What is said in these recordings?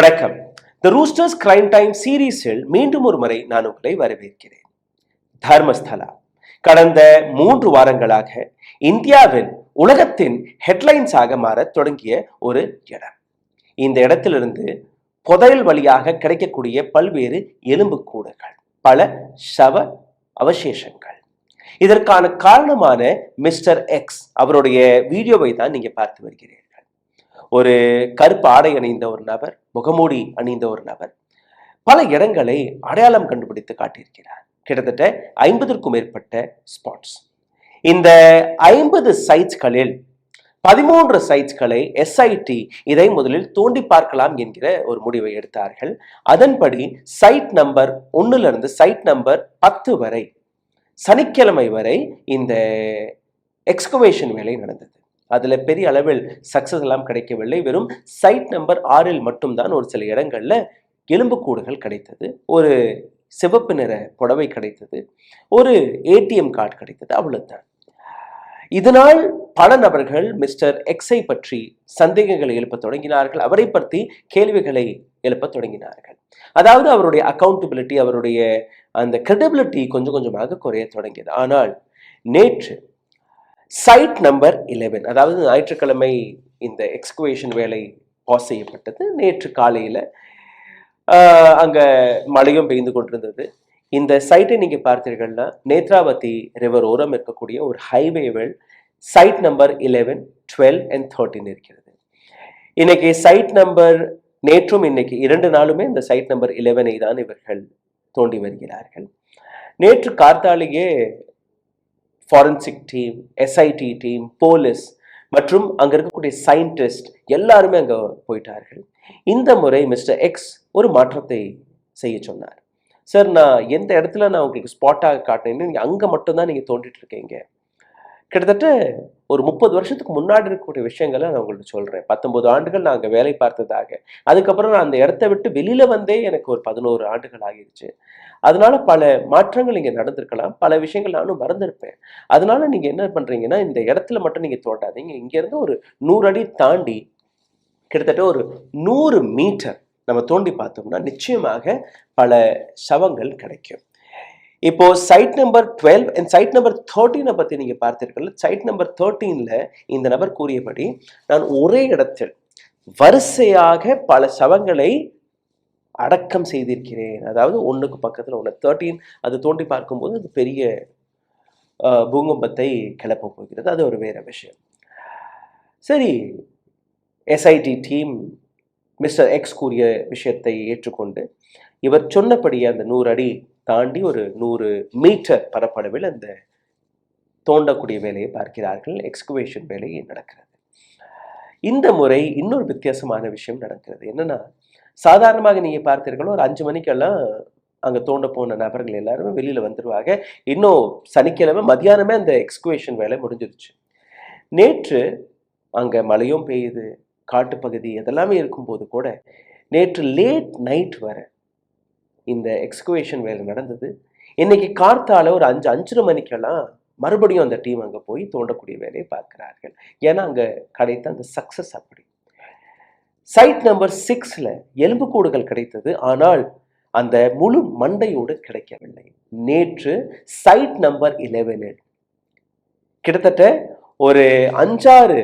வணக்கம். தி roosters crime time சீரீஸில் மீண்டும் ஒரு முறை நான் உங்களை வரவேற்கிறேன். தர்மஸ்தலா கடந்த 3 வாரங்களாக இந்தியாவில் உலகத்தின் ஹெட்லைன்ஸாக மாறத் தொடங்கிய ஒரு இடம். இந்த இடத்திலிருந்து புதையல் வழியாக கிடைக்கக்கூடிய பல்வேறு எலும்புக்கூடுகள், பல சவ அவசேஷங்கள். இதற்கான காரணமான மிஸ்டர் எக்ஸ் அவருடைய வீடியோவை தான் நீங்க பார்த்து வருகிறீர்கள். ஒரு கருப்பு ஆடை அணிந்த ஒரு நபர், முகமூடி அணிந்த ஒரு நபர் பல இடங்களை அடையாளம் கண்டுபிடித்து காட்டியிருக்கிறார். கிட்டத்தட்ட 50க்கும் மேற்பட்ட ஸ்பாட்ஸ். இந்த 50 சைட்ஸ்களில் 13 சைட்ஸ்களை எஸ்ஐடி இதை முதலில் தோண்டி பார்க்கலாம் என்கிற ஒரு முடிவை எடுத்தார்கள். அதன்படி சைட் நம்பர் 1 சைட் நம்பர் 10 வரை சனிக்கிழமை வரை இந்த எக்ஸ்கவேஷன் வேலை நடந்தது. அதுல பெரிய அளவில் சக்சஸ் எல்லாம் கிடைக்கவில்லை. வெறும் சைட் நம்பர் 6 மட்டும்தான் ஒரு சில இடங்கள்ல எலும்புக்கூடுகள் கிடைத்தது. ஒரு சிவப்பு நிற புடவை கிடைத்தது, ஒரு ஏடிஎம் கார்டு கிடைத்தது, அவ்வளவுதான். இதனால் பல நபர்கள் மிஸ்டர் எக்ஸை பற்றி சந்தேகங்களை எழுப்ப தொடங்கினார்கள். அவரை பற்றி கேள்விகளை எழுப்ப தொடங்கினார்கள். அதாவது அவருடைய அக்கௌண்டபிலிட்டி, அவருடைய அந்த கிரெடிபிலிட்டி கொஞ்சம் கொஞ்சமாக குறைய தொடங்கியது. ஆனால் நேற்று சைட் நம்பர் 11, அதாவது ஞாயிற்றுக்கிழமை இந்த எக்ஸ்கவேஷன் வேலை பாஸ் செய்யப்பட்டது. நேற்று காலையில் அங்கே மழையும் பெய்து கொண்டிருந்தது. இந்த சைட்டை நீங்கள் பார்த்தீர்கள்னா நேத்ராவதி ரிவர் ஓரம் இருக்கக்கூடிய ஒரு ஹைவேவில் சைட் நம்பர் 11, 12 and 13 இருக்கிறது. இன்னைக்கு சைட் நம்பர் நேற்றும் இன்னைக்கு 2 நாளுமே இந்த சைட் நம்பர் 11ஐ தான் இவர்கள் தோண்டி வருகிறார்கள். நேற்று கார்த்தாலேயே forensic team, SIT team, police மற்றும் அங்கே இருக்கக்கூடிய சயின்டிஸ்ட் எல்லாருமே அங்கே போயிட்டார்கள். இந்த முறை மிஸ்டர் எக்ஸ் ஒரு மாற்றத்தை செய்ய சொன்னார். சார், நான் எந்த இடத்துல நான் உங்களுக்கு ஸ்பாட்டாக காட்டினேன்னு நீங்கள் அங்கே மட்டும்தான் நீங்கள் தோண்டிட்டு இருக்கீங்க. கிட்டத்தட்ட ஒரு 30 வருஷத்துக்கு முன்னாடி இருக்கக்கூடிய விஷயங்களை நான் உங்களுக்கு சொல்கிறேன். 19 ஆண்டுகள் நான் அங்கே வேலை பார்த்ததாக. அதுக்கப்புறம் நான் அந்த இடத்த விட்டு வெளியில் வந்தே எனக்கு ஒரு 11 ஆண்டுகள் ஆகிடுச்சு. அதனால பல மாற்றங்கள் இங்கே நடந்திருக்கலாம், பல விஷயங்கள் நானும் மறந்துருப்பேன். அதனால நீங்கள் என்ன பண்ணுறீங்கன்னா, இந்த இடத்துல மட்டும் நீங்கள் தோண்டாதீங்க. இங்கேருந்து ஒரு 100 அடி தாண்டி கிட்டத்தட்ட ஒரு 100 மீட்டர் நம்ம தோண்டி பார்த்தோம்னா நிச்சயமாக பல சவங்கள் கிடைக்கும். இப்போ side number 12 and side number 13 பற்றி நீங்கள் பார்த்தீர்கள். சைட் நம்பர் 13ல இந்த நபர் கூறியபடி நான் ஒரே இடத்தில் வரிசையாக பல சவங்களை அடக்கம் செய்திருக்கிறேன். அதாவது ஒன்றுக்கு பக்கத்தில் ஒன்று 13 அது தோண்டி பார்க்கும்போது அது பெரிய பூகம்பத்தை கிளப்ப போகிறது. அது ஒரு வேற விஷயம். சரி, எஸ்ஐடி டீம் மிஸ்டர் எக்ஸ் கூறிய விஷயத்தை ஏற்றுக்கொண்டு இவர் சொன்னபடியே அந்த 100 அடி தாண்டி ஒரு 100 மீட்டர் பரப்பளவில் அந்த தோண்டக்கூடிய வேலையை பார்க்கிறார்கள். எக்ஸ்கவேஷன் வேலை நடக்கிறது. இந்த முறை இன்னொரு வித்தியாசமான விஷயம் நடக்கிறது. என்னன்னா, சாதாரணமாக நீங்கள் பார்த்தீர்களோ ஒரு 5 மணிக்கெல்லாம் அங்கே தோண்ட போன நபர்கள் எல்லாருமே வெளியில் வந்துடுவாங்க. இன்னும் சனிக்கிழமை மதியானமே அந்த எக்ஸ்கவேஷன் வேலை முடிஞ்சிருச்சு. நேற்று அங்கே மழையும் பெய்யுது, காட்டுப்பகுதி அதெல்லாமே இருக்கும்போது கூட நேற்று லேட் நைட் வர இந்த எக்ஸ்கவேஷன் வேலை நடந்தது. இன்னைக்கு கார்த்தால ஒரு 5:30 மணிக்கெல்லாம் மறுபடியும் அந்த டீம் அங்கே போய் தோண்டக்கூடிய வேலையை பார்க்கிறார்கள். ஏன்னா அங்கே கிடைத்த அந்த சக்சஸ் அப்படி. சைட் நம்பர் 6ல எலும்புக்கூடுகள் கிடைத்தது. ஆனால் அந்த முழு மண்டையோடு கிடைக்கவில்லை. நேற்று சைட் நம்பர் 11 கிட்டத்தட்ட ஒரு 5-6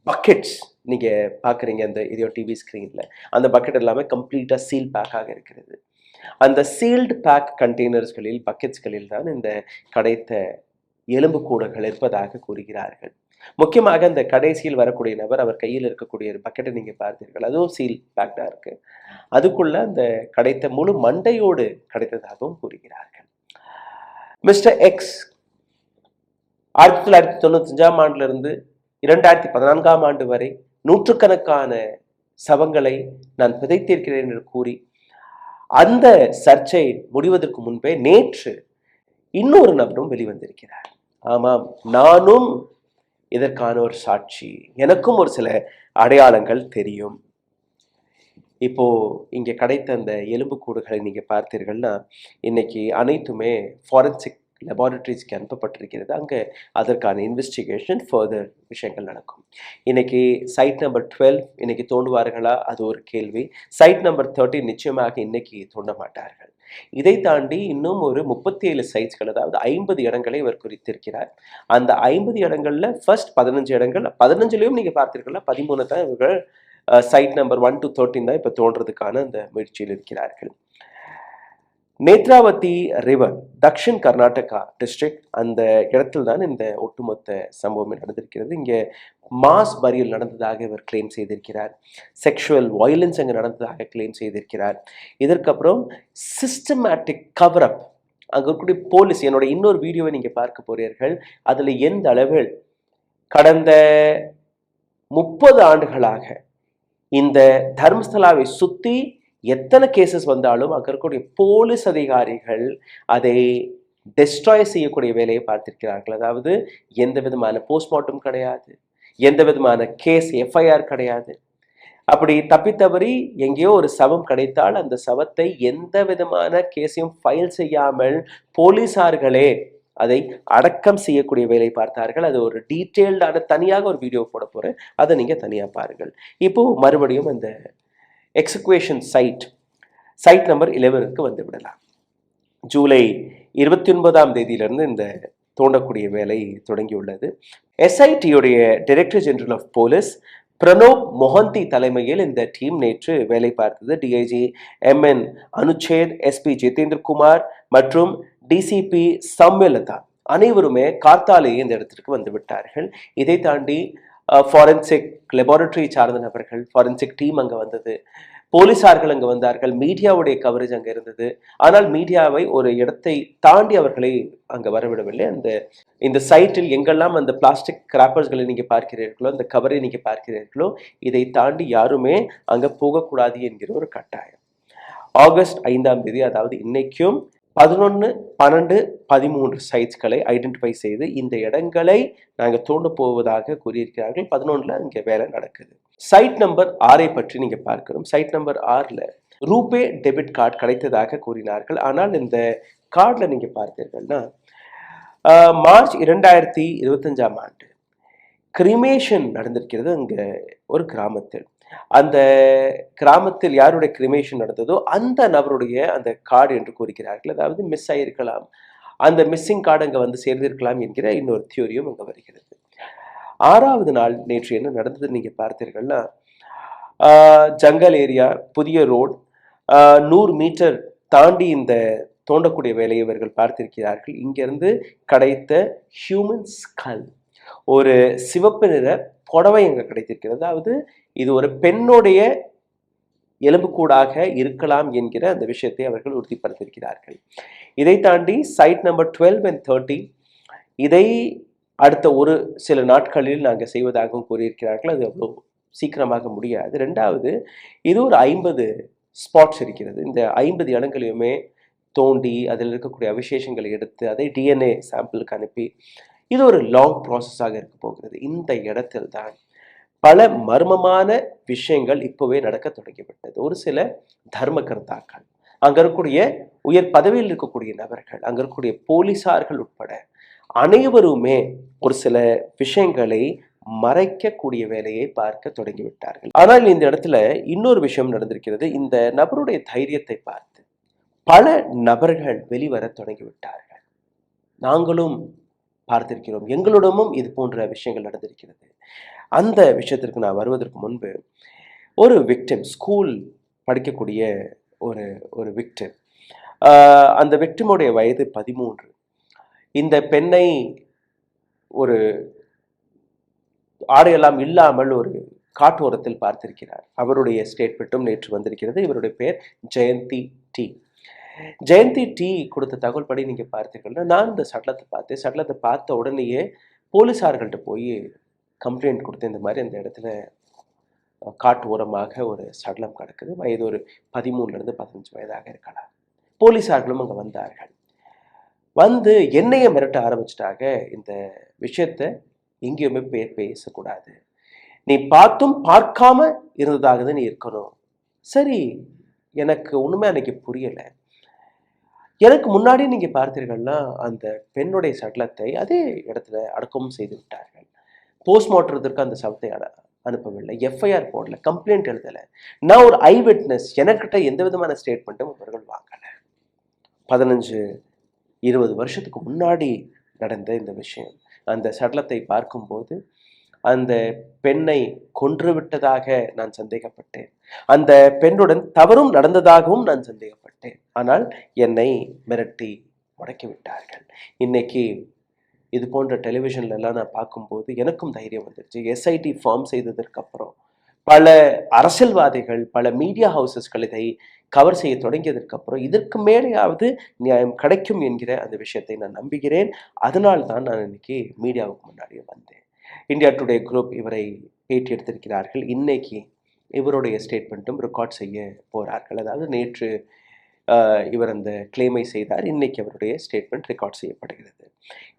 பக்கெட்ஸ் நீங்க பாக்குறீங்க அந்த இதோ டிவி ஸ்கிரீன்ல. அந்த பக்கெட் எல்லாமே கம்ப்ளீட்டா சீல் பேக்காக இருக்கிறது. அந்த சீல்டு பேக் கண்டெய்னர்ஸ்களில், பக்கெட்ஸ்களில் தான் இந்த கிடைத்த எலும்புக்கூடுகள் இருப்பதாக கூறுகிறார்கள். முக்கியமாக அந்த கடைசியில் வரக்கூடிய நபர், அவர் கையில் இருக்கக்கூடிய ஒரு பக்கெட்டை நீங்க பார்த்தீர்கள், அதுவும் சீல் பேக்டா இருக்கு. அதுக்குள்ள அந்த கிடைத்த முழு மண்டையோடு கிடைத்ததாகவும் கூறுகிறார்கள். மிஸ்டர் எக்ஸ் 1995ஆம் ஆண்டுல இருந்து 2014ஆம் ஆண்டு வரை நூற்றுக்கணக்கான சவங்களை நான் புதைத்திருக்கிறேன் என்று கூறி அந்த சர்ச்சை முடிவதற்கு முன்பே நேற்று இன்னொரு நபரும் வெளிவந்திருக்கிறார். ஆமாம், நானும் இதற்கான ஒரு சாட்சி. எனக்கும் ஒரு சில அடையாளங்கள் தெரியும். இப்போ இங்கே கிடைத்த அந்த எலும்புக்கூடுகளை நீங்க பார்த்தீர்கள்னா இன்னைக்கு அனைத்துமே ஃபாரன்சிக் லெபார்டரிஸ்க்கு அனுப்பப்பட்டிருக்கிறது. அங்கே அதற்கான இன்வெஸ்டிகேஷன் ஃபர்தர் விஷயங்கள் நடக்கும். இன்னைக்கு சைட் நம்பர் 12 இன்னைக்கு தோண்டுவார்களா? அது ஒரு கேள்வி. சைட் நம்பர் 13 நிச்சயமாக இன்னைக்கு தோண்ட மாட்டார்கள். இதை தாண்டி இன்னும் ஒரு 37 சைட்ஸ்கள், அதாவது 50 இடங்களை இவர் குறித்திருக்கிறார். அந்த 50 இடங்கள்ல ஃபர்ஸ்ட் 15 இடங்கள், 15லயும் நீங்க பார்த்தீர்கள்னா 13 தான் இவர்கள் சைட் நம்பர் 1 to 13 தான் இப்ப தோன்றதுக்கான அந்த முயற்சியில் இருக்கிறார்கள். நேத்ராவதி ரிவர், தக்ஷின் கர்நாடகா டிஸ்ட்ரிக்ட், அந்த இடத்தில் தான் இந்த ஒட்டுமொத்த சம்பவம் நடந்திருக்கிறது. இங்கே மாஸ் பரியல் நடந்ததாக இவர் கிளைம் செய்திருக்கிறார். செக்ஷுவல் வயலன்ஸ் அங்கே நடந்ததாக கிளைம் செய்திருக்கிறார். இதற்கப்புறம் சிஸ்டமேட்டிக் கவர் அப், அங்கே இருக்கக்கூடிய போலீஸ், என்னோட இன்னொரு வீடியோவை நீங்க பார்க்க போறீர்கள். அதுல எந்த அளவில் கடந்த 30 ஆண்டுகளாக இந்த தர்மஸ்தலாவை சுத்தி எத்தனை கேசஸ் வந்தாலும் அங்க இருக்கக்கூடிய போலீஸ் அதிகாரிகள் அதை டெஸ்ட்ராய் செய்யக்கூடிய வேலையை பார்த்திருக்கிறார்கள். அதாவது எந்த விதமான போஸ்ட்மார்ட்டம் கிடையாது, எந்த விதமான கேஸ் எஃப்ஐஆர் கிடையாது. அப்படி தப்பித்தவறி எங்கேயோ ஒரு சவம் கிடைத்தால் அந்த சவத்தை எந்த விதமான கேஸையும் ஃபைல் செய்யாமல் போலீசார்களே அதை அடக்கம் செய்யக்கூடிய வேலை பார்த்தார்கள். அது ஒரு டீட்டெயில்டான தனியாக ஒரு வீடியோ போட போறேன், அதை நீங்க தனியா பாருங்கள். இப்போ மறுபடியும் அந்த எக்ஸிக்யூஷன் சைட் நம்பர் 11க்கு வந்து விடலாம். ஜூலை 29ஆம் தேதியிலிருந்து இந்த தோண்டக்கூடிய வேலை தொடங்கியுள்ளது. எஸ்ஐடியுடைய director general of police Pranab Mohanty தலைமையில் இந்த டீம் நேற்று வேலை பார்த்தது. DIG MN Anucheth, SP Jitendrakumar மற்றும் டிசிபி சம்யலதா அனைவருமே கார்த்தாலேயே இந்த இடத்திற்கு வந்து விட்டார்கள். இதை தாண்டி ஃபாரன்சிக் லெபார்டரி சார்ந்த நபர்கள், ஃபாரன்சிக் டீம் அங்கே வந்தது, போலீசார்கள் அங்கே வந்தார்கள், மீடியாவுடைய கவரேஜ் அங்கே இருந்தது. ஆனால் மீடியாவை ஒரு இடத்தை தாண்டி அவர்களை அங்கே வரவிடவில்லை. இந்த சைட்டில் எங்கெல்லாம் அந்த பிளாஸ்டிக் கிராப்பர்ஸ்களை நீங்க பார்க்கிறீர்களோ, அந்த கவரை நீங்க பார்க்கிறீர்களோ, இதை தாண்டி யாருமே அங்கே போகக்கூடாது என்கிற ஒரு கட்டாயம். ஆகஸ்ட் 5ஆம் தேதி, அதாவது இன்னைக்கும் 11, 12, 13 சைட்ஸ்களை ஐடென்டிஃபை செய்து இந்த இடங்களை நாங்கள் தோண்ட போவதாக கூறியிருக்கிறார்கள். 11ல் இங்கே வேலை நடக்குது. சைட் நம்பர் 6 பற்றி நீங்க பார்க்கிறோம். சைட் நம்பர் 6ல் ரூபே டெபிட் கார்டு கிடைத்ததாக கூறினார்கள். ஆனால் இந்த கார்டில் நீங்க பார்த்தீர்கள்னா மார்ச் 2025ஆம் ஆண்டு கிரிமேஷன் நடந்திருக்கிறது அங்க ஒரு கிராமத்தில். அந்த கிராமத்தில் யாருடைய கிரிமேஷன் நடந்ததோ அந்த நபருடைய அந்த கார்டு என்று கூறுகிறார்கள். அதாவது மிஸ் ஆகியிருக்கலாம், அந்த மிஸ்ஸிங் கார்டு அங்கே வந்து சேர்ந்திருக்கலாம் என்கிற இன்னொரு தியோரியும் அங்கே வருகிறது. 6வது நாள் நேற்று என்ன நடந்தது நீங்க பார்த்தீர்கள்னா, ஜங்கல் ஏரியா, புதிய ரோடு, 100 மீட்டர் தாண்டி இந்த தோண்டக்கூடிய வேலையை இவர்கள் பார்த்திருக்கிறார்கள். இங்கிருந்து கிடைத்த ஹியூமன் ஸ்கல், ஒரு சிவப்பு நிற புடவை அங்கே கிடைத்திருக்கிறது. அதாவது இது ஒரு பெண்ணுடைய எலும்புக்கூடாக இருக்கலாம் என்கிற அந்த விஷயத்தை அவர்கள் உறுதிப்படுத்தியிருக்கிறார்கள். இதை தாண்டி சைட் நம்பர் 12 and 13 இதை அடுத்த ஒரு சில நாட்களில் நாங்கள் செய்வதாகவும் கூறியிருக்கிறார்கள். அது அவ்வளோ சீக்கிரமாக முடியாது. 2வது, இது ஒரு 50 ஸ்பாட்ஸ் இருக்கிறது. இந்த 50 இடங்களையுமே தோண்டி அதில் இருக்கக்கூடிய அவிசேஷங்களை எடுத்து அதை டிஎன்ஏ சாம்பிளுக்கு அனுப்பி இது ஒரு லாங் ப்ராசஸாக இருக்க போகிறது. இந்த இடத்தில் தான் பல மர்மமான விஷயங்கள் இப்போவே நடக்க தொடங்கிவிட்டது. ஒரு சில தர்ம கர்த்தாக்கள், அங்க இருக்கக்கூடிய உயர் பதவியில் இருக்கக்கூடிய நபர்கள், அங்க இருக்கக்கூடிய போலீசார்கள் உட்பட அனைவருமே ஒரு சில விஷயங்களை மறைக்கக்கூடிய வேலையை பார்க்க தொடங்கிவிட்டார்கள். ஆனால் இந்த இடத்துல இன்னொரு விஷயம் நடந்திருக்கிறது. இந்த நபருடைய தைரியத்தை பார்த்து பல நபர்கள் வெளிவர தொடங்கிவிட்டார்கள். நாங்களும் பார்த்திருக்கிறோம், எங்களுடமும் இது போன்ற விஷயங்கள் நடந்திருக்கிறது. அந்த விஷயத்திற்கு நான் வருவதற்கு முன்பு, ஒரு விக்டிம், ஸ்கூல் படிக்கக்கூடிய ஒரு விக்டிம், அந்த விக்டிமுடைய வயது 13. இந்த பெண்ணை ஒரு ஆடையெல்லாம் இல்லாமல் ஒரு காட்டோரத்தில் பார்த்திருக்கிறார். அவருடைய ஸ்டேட்மெண்ட்டும் நேற்று வந்திருக்கிறது. இவருடைய பெயர் ஜெயந்தி டி. ஜெயந்தி டி கொடுத்த தகவல் படி நீங்க பார்த்தீங்கன்னா, நான் இந்த சடலத்தை பார்த்த உடனேயே போலீசார்கள்ட்ட போய் கம்ப்ளைண்ட் கொடுத்து, இந்த மாதிரி அந்த இடத்துல காட்டு ஓரமாக ஒரு சடலம் கிடக்குது, வயது ஒரு 13லேருந்து 15 வயதாக இருக்கலாம். போலீசார்களும் அங்கே வந்தார்கள். வந்து என்னைய மிரட்ட ஆரம்பிச்சிட்டாங்க. இந்த விஷயத்த எங்கேயுமே பேசக்கூடாது, நீ பார்த்தும் பார்க்காம இருந்ததாக தான் நீ இருக்கணும். சரி, எனக்கு ஒண்ணுமே அன்னைக்கு புரியலை. எனக்கு முன்னாடி நீங்க பார்த்தீர்கள்னா அந்த பெண்ணுடைய சடலத்தை அதே இடத்துல அடக்கமும் செய்து விட்டார்கள். போஸ்ட்மார்ட்டத்திற்கு அந்த சவத்தை அனுப்பவில்லை, எஃப்ஐஆர் போடல, கம்ப்ளைண்ட் எழுதல. நான் ஒரு ஐ விட்னஸ், எனக்கிட்ட எந்த விதமான ஸ்டேட்மெண்ட்டும் அவர்கள் வாங்கல. 15-20 வருஷத்துக்கு முன்னாடி நடந்த இந்த விஷயம். அந்த சடலத்தை பார்க்கும்போது அந்த பெண்ணை கொன்று விட்டதாக நான் சந்தேகப்பட்டேன். அந்த பெண்ணுடன் தவறும் நடந்ததாகவும் நான் சந்தேகப்பட்டேன். ஆனால் என்னை மிரட்டி முடக்கி விட்டார்கள். இன்னைக்கு இது போன்ற டெலிவிஷன்ல எல்லாம் நான் பார்க்கும்போது எனக்கும் தைரியம் வந்துருச்சு. எஸ்ஐடி ஃபார்ம் செய்ததற்கு அப்புறம் பல அரசியல்வாதிகள், பல மீடியா ஹவுசஸ்கள் இதை கவர் செய்ய தொடங்கியதற்கு அப்புறம் இதற்கு மேலேயாவது நியாயம் கிடைக்கும் என்கிற அந்த விஷயத்தை நான் நம்புகிறேன். அதனால் தான் நான் இன்னைக்கு மீடியாவுக்கு முன்னாடியே வந்தேன். இந்தியா டுடே குரூப் இவரை பேட்டி எடுத்திருக்கிறார்கள். இன்னைக்கு இவருடைய ஸ்டேட்மெண்ட்டும் ரெக்கார்ட் செய்ய போகிறார்கள். அதாவது நேற்று இவர் அந்த கிளைமை செய்தார். இன்னைக்கு அவருடைய ஸ்டேட்மெண்ட் ரெக்கார்ட் செய்யப்படுகிறது.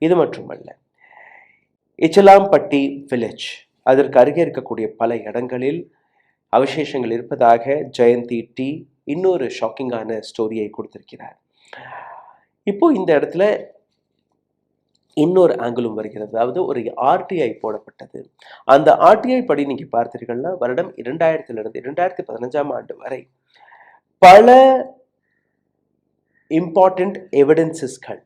இது மட்டுமல்ல, இச்சலாம்பட்டி வில்லேஜ் அதற்கு அருகே இருக்கக்கூடிய பல இடங்களில் அவசேஷங்கள் இருப்பதாக ஜெயந்தி டி இன்னொரு ஷாக்கிங்கான ஸ்டோரியை கொடுத்திருக்கிறார். இப்போ இந்த இடத்துல இன்னொரு ஆங்கிளும் வருகிறது. அதாவது ஒரு ஆர்டிஐ போடப்பட்டது. அந்த ஆர்டிஐ படி நீங்க பார்த்தீர்கள்னா வருடம் 2000 2015 வரை பல இம்பார்ட்டன்ட் எவிடன்சஸ்கள்,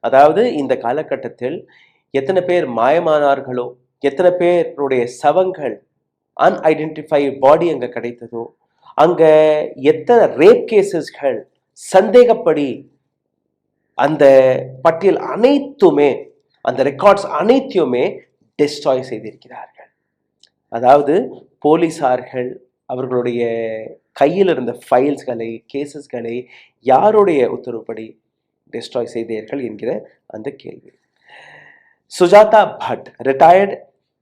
அதாவது இந்த காலகட்டத்தில் எத்தனை பேர் மாயமானார்களோ, எத்தனை பேருடைய சவங்கள் அன்ஐடென்டிஃபைட் பாடி அங்க கிடைத்ததோ, அங்க எத்தனை ரேப் கேசஸ்கள் சந்தேகப்படி அந்த பட்டியல் அனைத்துமே, அந்த ரெக்கார்ட்ஸ் அனைத்தையுமே டெஸ்ட்ராய் செய்திருக்கிறார்கள். அதாவது போலீசார்கள் அவர்களுடைய கையில் இருந்த ஃபைல்ஸ்களை, கேசஸ்களை யாருடைய உத்தரவுப்படி டெஸ்ட்ராய் செய்தீர்கள் என்கிற அந்த கேள்வி. Sujatha but, retired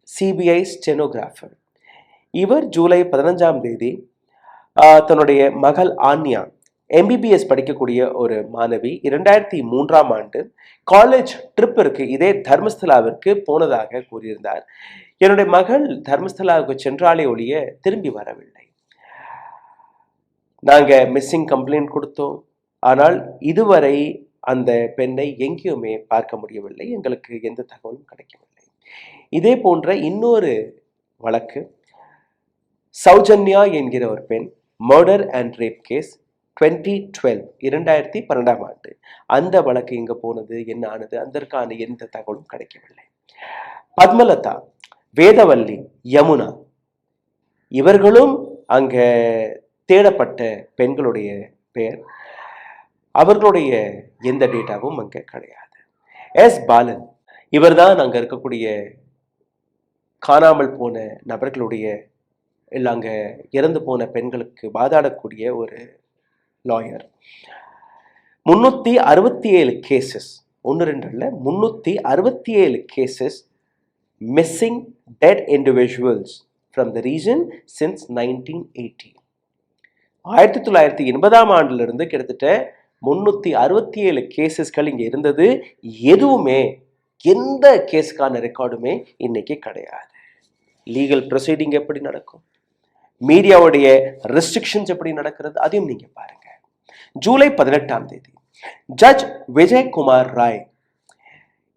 CBI stenographer, இவர் ஜூலை 15 தன்னுடைய மகள் ஆன்யா எம்பிபிஎஸ் படிக்கக்கூடிய ஒரு மாணவி 2003 காலேஜ் ட்ரிப்பிற்கு இதே தர்மஸ்தலாவிற்கு போனதாக கூறியிருந்தார். என்னுடைய மகள் தர்மஸ்தலாவுக்கு சென்றாலே ஒழிய திரும்பி வரவில்லை. நாங்க மிஸ்ஸிங் கம்ப்ளைண்ட் கொடுத்தோம். ஆனால் இதுவரை அந்த பெண்ணை எங்கேயுமே பார்க்க முடியவில்லை. எங்களுக்கு எந்த தகவலும் கிடைக்கவில்லை. இதே போன்ற இன்னொரு வழக்கு, சௌஜன்யா என்கிற ஒரு பெண் மர்டர் அண்ட் ரேப் கேஸ் 2012 அந்த வழக்கு எங்க போனது, என்ன ஆனது, அதற்கான எந்த தகவலும் கிடைக்கவில்லை. பத்மலதா, வேதவல்லி, யமுனா இவர்களும் அங்க தேடப்பட்ட பெண்களுடைய பெயர், அவர்களுடைய எந்த டேட்டாவும் அங்க கிடையாது. எஸ் பாலன், இவர்தான் அங்க இருக்கக்கூடிய காணாமல் போன நபர்களுடைய இல்லை அங்க இறந்து போன பெண்களுக்கு வாதாடக்கூடிய ஒரு லாயர். 367 கேசஸ், 1-2 இல்ல, 367 cases missing dead individuals from the region since 1980. 1980 கிட்டத்தட்ட 367 கேசஸ்கள் இங்க இருந்தது. எதுவுமே, எந்த கேஸுக்கான ரெக்கார்டுமே இன்னைக்கு கிடையாது. லீகல் ப்ரொசீடிங் எப்படி நடக்கும், மீடியாவுடைய ரெஸ்ட்ரிக்ஷன்ஸ் எப்படி நடக்கிறது, அதையும் நீங்க பாருங்க. ஜூலை 18 ஜட்ஜ் விஜயகுமார் ராய்,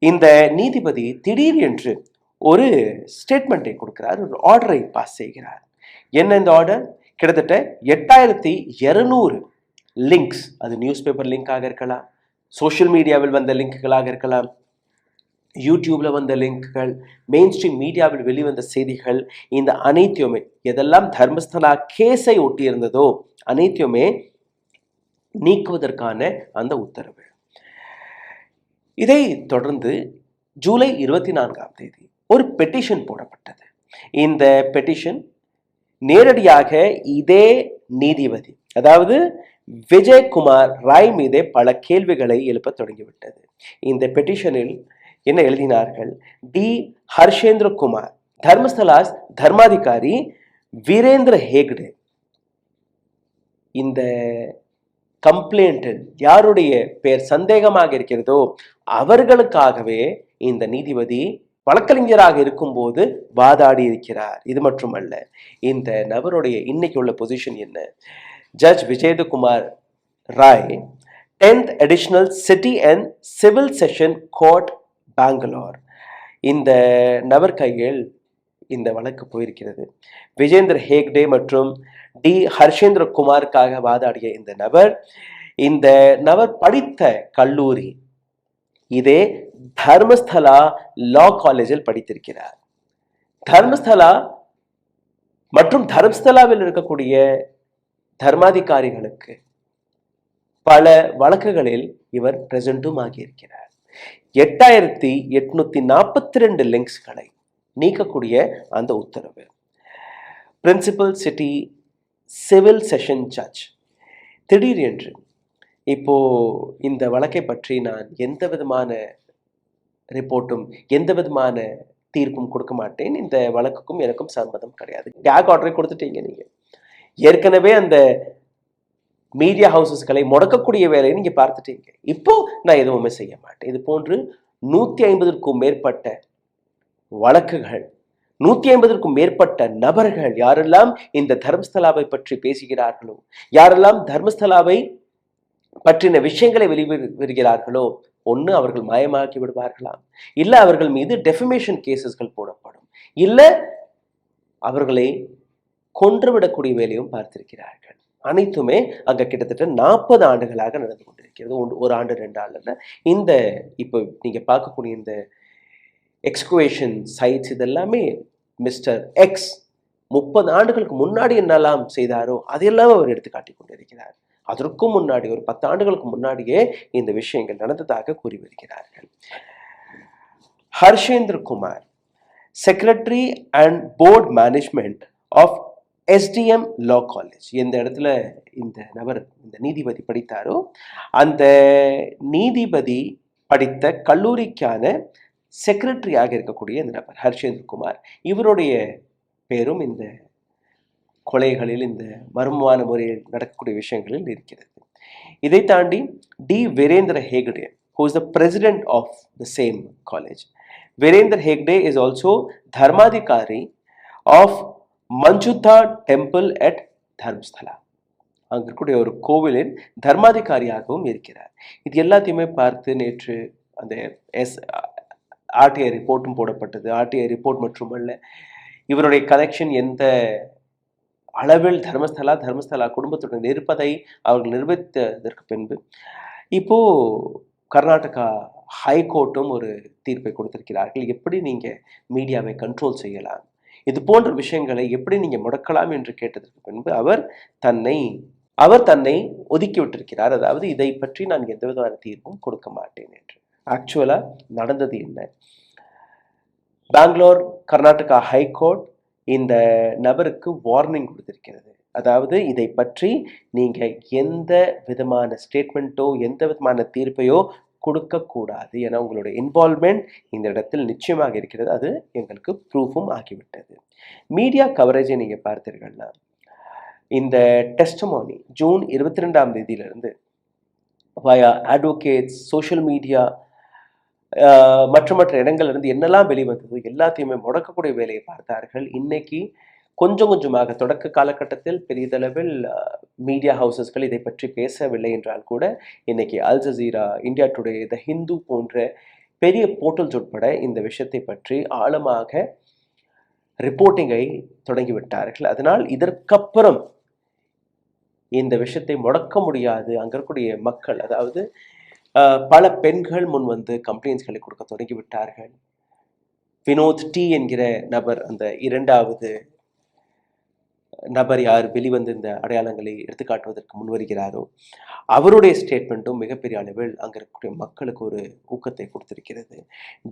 இந்த நீதிபதி திடீர் என்று ஒரு ஸ்டேட்மெண்ட்டை கொடுக்கிறார், ஒரு ஆர்டரை பாஸ் செய்கிறார். என்ன இந்த ஆர்டர்? கிட்டத்தட்ட 8200 லிங்க்ஸ், அது நியூஸ் பேப்பர் லிங்காக இருக்கலாம், சோஷியல் மீடியாவில் வந்த லிங்க்குகளாக இருக்கலாம், யூடியூப்ல வந்த லிங்க்குகள், மெயின் ஸ்ட்ரீம் மீடியாவில் வெளிவந்த செய்திகள், இந்த அனைத்தையுமே எதெல்லாம் தர்மஸ்தலா கேஸை ஒட்டி இருந்ததோ அனைத்தையுமே நீக்குவதற்கான அந்த உத்தரவு. இதை தொடர்ந்து ஜூலை 24 ஒரு பெட்டிஷன் போடப்பட்டது. இந்த பெட்டிஷன் நேரடியாக இதே நீதிபதி, அதாவது விஜயகுமார் ராய் மீதே பல கேள்விகளை எழுப்ப தொடங்கிவிட்டது. இந்த பெட்டிஷனில் என்ன எழுதினார்கள்? டி ஹர்ஷேந்திர குமார், தர்மஸ்தலாஸ் தர்மாதிகாரி வீரேந்திர ஹேக்டே, இந்த கம்ப்ளைண்டில் யாருடைய பேர் சந்தேகமாக இருக்கிறதோ அவர்களுக்காகவே இந்த நீதிபதி வழக்கறிஞராக இருக்கும்போது வாதாடி இருக்கிறார். இது மட்டுமல்ல, இந்த நபருடைய இன்னைக்கு உள்ள பொசிஷன் என்ன? Judge Vijayakumar Rai 10th Additional City and Civil Session Court, Bengaluru. இந்த நபர் கையில் இந்த வழக்கு போயிருக்கிறது. விஜேந்தர் ஹேக்டே மற்றும் டி ஹர்ஷேந்திர குமாருக்காக வாதாடிய இந்த நபர் படித்த கல்லூரி இதே தர்மஸ்தலா லா காலேஜில் படித்திருக்கிறார். தர்மஸ்தலா மற்றும் தர்மஸ்தலாவில் இருக்கக்கூடிய தர்மாதிகாரிகளுக்கு பல வழக்குகளில் இவர் பிரசன்டும் ஆகியிருக்கிறார். 8842 லிங்க்ஸ்களை நீக்கக்கூடிய அந்த உத்தரவு. Principal city civil session judge திடீரென்று இப்போ இந்த வழக்கை பற்றி நான் எந்த விதமான ரிப்போர்ட்டும் எந்த விதமான தீர்ப்பும் கொடுக்க மாட்டேன், இந்த வழக்குக்கும் எனக்கும் சம்மதம் கிடையாது, கேக் ஆர்டரை கொடுத்துட்டீங்க, நீங்க ஏற்கனவே அந்த மீடியா ஹவுசஸ்களை முடக்கக்கூடிய வேலையை நீங்க பார்த்துட்டீங்க, இப்போ நான் எதுவுமே செய்ய மாட்டேன். இது போன்று 150க்கும் மேற்பட்ட வழக்குகள், 150க்கும் மேற்பட்ட நபர்கள் யாரெல்லாம் இந்த தர்மஸ்தலாவை பற்றி பேசுகிறார்களோ, யாரெல்லாம் தர்மஸ்தலாவை பற்றின விஷயங்களை வெளிவருகிறார்களோ, ஒன்று அவர்கள் மாயமாக்கி விடுவார்களாம், இல்ல அவர்கள் மீது டெஃபமேஷன் கேசஸ்கள் போடப்படும், இல்ல அவர்களை கொன்றுவிடக்கூடிய வேலையும் பார்த்திருக்கிறார்கள். அனைத்துமே அங்க கிட்டத்தட்ட 40 ஆண்டுகளாக நடந்து கொண்டிருக்கிறது. 1 ஆண்டு 2 ஆண்டுல இந்த இப்போ நீங்க பார்க்கக்கூடிய இந்த எக்ஸ்குவேஷன் சைட்ஸ் இதெல்லாமே மிஸ்டர் எக்ஸ் 30 ஆண்டுகளுக்கு முன்னாடி என்னெல்லாம் செய்தாரோ அதையெல்லாம் அவர் எடுத்து காட்டிக் கொண்டிருக்கிறார். அதற்கும் முன்னாடி ஒரு 10 ஆண்டுகளுக்கு முன்னாடியே இந்த விஷயங்கள் நடந்ததாக கூறி வருகிறார்கள். Harshendra Kumar, secretary and board management of SDM law college, எந்த இடத்துல இந்த நபர் இந்த நீதிபதி படித்தாரோ அந்த நீதிபதி படித்த கல்லூரிக்கான செக்ரட்டரியாக இருக்கக்கூடிய இந்த நபர் ஹர்ஷேந்திர குமார், இவருடைய பேரும் இந்த கொலைகளில் இந்த மர்மமான முறையில் நடக்கக்கூடிய விஷயங்களில் இருக்கிறது. இதை தாண்டி D Veerendra Hegde, who is the president of the same college. Virendra Hegde is also Dharmadhikari of Manjutha Temple at Dharmasthala. அங்கே இருக்கக்கூடிய ஒரு கோவிலின் தர்மாதிகாரியாகவும் இருக்கிறார். இது எல்லாத்தையுமே பார்த்து நேற்று அந்த ஆர்டிஐ ரிப்போர்ட்டும் போடப்பட்டது. ஆர்டிஐ ரிப்போர்ட் மட்டுமல்ல, இவருடைய கனெக்ஷன் எந்த அளவில் தர்மஸ்தலா குடும்பத்துடன் இருப்பதை அவர்கள் நிரூபித்ததற்கு பின்பு இப்போ கர்நாடகா ஹைகோர்ட்டும் ஒரு தீர்ப்பை கொடுத்திருக்கிறார்கள். எப்படி நீங்க மீடியாவை கண்ட்ரோல் செய்யலாம், இது போன்ற விஷயங்களை எப்படி நீங்க முடக்கலாம் என்று கேட்டதற்கு பின்பு அவர் தன்னை ஒதுக்கி விட்டிருக்கிறார். அதாவது இதை பற்றி நான் எந்த விதமான தீர்ப்பும் கொடுக்க மாட்டேன் என்று. ஆக்சுவலா நடந்தது என்ன? பெங்களூர் கர்நாடகா ஹைகோர்ட் இந்த நபருக்கு வார்னிங் கொடுத்திருக்கிறது. அதாவது இதை பற்றி நீங்க எந்த விதமான ஸ்டேட்மெண்ட்டோ எந்த விதமான தீர்ப்பையோ கொடுக்கக்கூடாது, ஏன்னா உங்களுடைய இன்வால்வ்மெண்ட் இந்த இடத்தில் நிச்சயமாக இருக்கிறது, அது எங்களுக்கு ப்ரூஃபும் ஆகிவிட்டது. மீடியா கவரேஜை நீங்க பார்த்தீர்கள்னா இந்த டெஸ்டமோனி ஜூன் 22ஆம் தேதியிலிருந்து வயா அட்வொகேட்ஸ், சோஷியல் மீடியா மற்ற இடங்கள்லேருந்து என்னெல்லாம் வெளிவந்ததோ எல்லாத்தையுமே முடக்கக்கூடிய வேலையை பார்த்தார்கள். இன்னைக்கு கொஞ்சம் கொஞ்சமாக தொடக்க காலகட்டத்தில் பெரிதளவில் மீடியா ஹவுசஸ்கள் இதை பற்றி பேசவில்லை என்றால் கூட இன்னைக்கு அல் ஜசீரா, இந்தியா டுடே, த ஹிந்து போன்ற பெரிய போர்ட்டல்ஸ் உட்பட இந்த விஷயத்தை பற்றி ஆழமாக ரிப்போர்ட்டிங்கை தொடங்கிவிட்டார்கள். அதனால் இதற்கப்புறம் இந்த விஷயத்தை முடக்க முடியாது. அங்கே இருக்கக்கூடிய மக்கள், அதாவது பல பெண்கள் முன் வந்து கம்ப்ளைண்ட்ஸ்களை கொடுக்க தொடங்கிவிட்டார்கள். வினோத் டி என்கிற நபர், அந்த 2வது நபர் யார் வெளிவந்து இந்த அடையாளங்களை எடுத்துக்காட்டுவதற்கு முன்வருகிறாரோ அவருடைய ஸ்டேட்மெண்ட்டும் மிகப்பெரிய அளவில் அங்கே இருக்கக்கூடிய மக்களுக்கு ஒரு ஊக்கத்தை கொடுத்திருக்கிறது.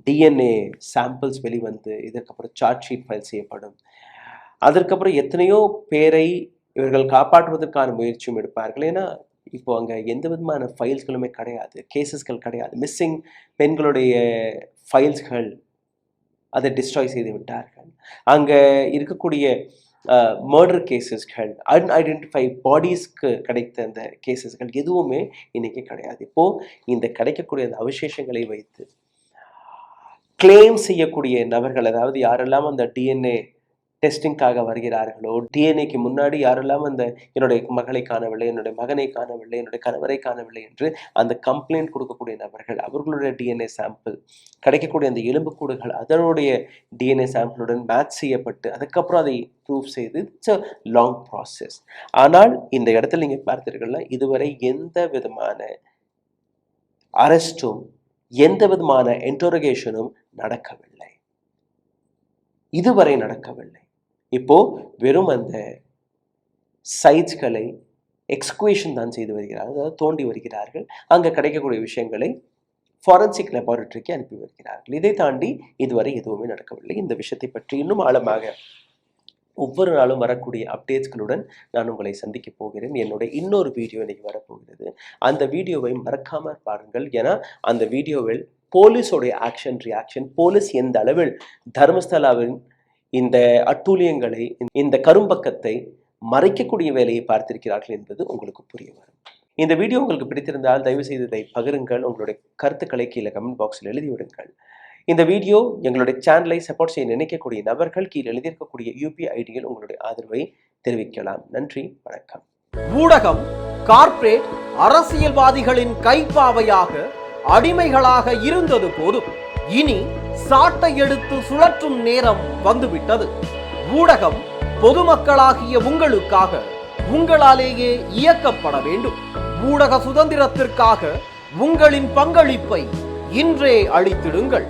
டிஎன்ஏ சாம்பிள்ஸ் வெளிவந்து இதற்கப்புறம் சார்ஜ் ஷீட் ஃபைல் செய்யப்படும். அதற்கப்புறம் எத்தனையோ பேரை இவர்கள் காப்பாற்றுவதற்கான முயற்சியும் எடுப்பார்கள். ஏன்னா இப்போ அங்கே எந்த விதமான ஃபைல்ஸ்களுமே கிடையாது, கேசஸ்கள் கிடையாது. மிஸ்ஸிங் பெண்களுடைய ஃபைல்ஸ்கள் அதை டிஸ்ட்ராய் செய்து விட்டார்கள். அங்கே இருக்கக்கூடிய மர்டர் கேசஸ்கள், அன்ஐடென்டிஃபை பாடிஸ்க்கு கிடைத்த அந்த கேசஸ்கள் எதுவுமே இன்னைக்கு கிடையாது. இப்போ இந்த கிடைக்கக்கூடிய அந்த அவசேஷங்களை வைத்து கிளைம் செய்யக்கூடிய நபர்கள், அதாவது யாரெல்லாம் அந்த டிஎன்ஏ டெஸ்டிங்காக வருகிறார்களோ, டிஎன்ஏக்கு முன்னாடி யாரெல்லாம் அந்த என்னுடைய மகளை காணவில்லை, என்னுடைய மகனை காணவில்லை, என்னுடைய கணவரை காணவில்லை என்று அந்த கம்ப்ளைண்ட் கொடுக்கக்கூடிய நபர்கள், அவர்களுடைய டிஎன்ஏ சாம்பிள் கிடைக்கக்கூடிய அந்த எலும்புக்கூடுகள் அதனுடைய டிஎன்ஏ சாம்பிளுடன் மேட்ச் செய்யப்பட்டு அதுக்கப்புறம் அதை ப்ரூவ் செய்து இட்ஸ் அ லாங் ப்ராசஸ். ஆனால் இந்த இடத்துல நீங்கள் பார்த்தீர்கள்னா இதுவரை எந்த விதமான அரெஸ்டும் எந்த விதமான இன்டரோகேஷனும் நடக்கவில்லை, இதுவரை நடக்கவில்லை. இப்போ வெறும் அந்த சைட்ஸ்களை எக்ஸ்குவேஷன் தான் செய்து வருகிறார்கள், அதாவது தோண்டி வருகிறார்கள். அங்கே கிடைக்கக்கூடிய விஷயங்களை ஃபாரன்சிக் லெபார்டரிக்கு அனுப்பி வருகிறார்கள். இதை தாண்டி இதுவரை எதுவுமே நடக்கவில்லை. இந்த விஷயத்தை பற்றி இன்னும் ஆழமாக ஒவ்வொரு நாளும் வரக்கூடிய அப்டேட்ஸ்களுடன் நான் உங்களை சந்திக்க போகிறேன். என்னுடைய இன்னொரு வீடியோ இன்னைக்கு வரப்போகிறது. அந்த வீடியோவை மறக்காமல் பாருங்கள். ஏன்னா அந்த வீடியோவில் போலீஸோடைய ரியாக்ஷன், போலீஸ் எந்த அளவில் தர்மஸ்தலாவின் இந்த அட்டூழியங்களை, இந்த கரும்பக்கத்தை மறைக்கக்கூடிய வேலையை பார்த்திருக்கிறார்கள் என்பது உங்களுக்கு புரிய வரும். இந்த வீடியோ உங்களுக்கு பிடித்திருந்தால் தயவு செய்து இதை பகிருங்கள். உங்களுடைய கருத்துக்களை கீழே கமெண்ட் பாக்ஸில் எழுதிவிடுங்கள். இந்த வீடியோ எங்களுடைய சேனலை சப்போர்ட் செய்ய நினைக்கக்கூடிய நபர்கள் கீழே எழுதியிருக்கக்கூடிய UPI ஐடியில் உங்களுடைய ஆதரவை தெரிவிக்கலாம். நன்றி, வணக்கம். ஊடகம் கார்ப்பரேட் அரசியல்வாதிகளின் கைப்பாவையாக அடிமைகளாக இருந்தது போதும், இனி சாட்டை எடுத்து சுழற்றும் நேரம் வந்துவிட்டது. ஊடகம் பொதுமக்களாகிய உங்களுக்காக, உங்களாலேயே இயக்கப்பட வேண்டும். ஊடக சுதந்திரத்திற்காக உங்களின் பங்களிப்பை இன்றே அளித்திடுங்கள்.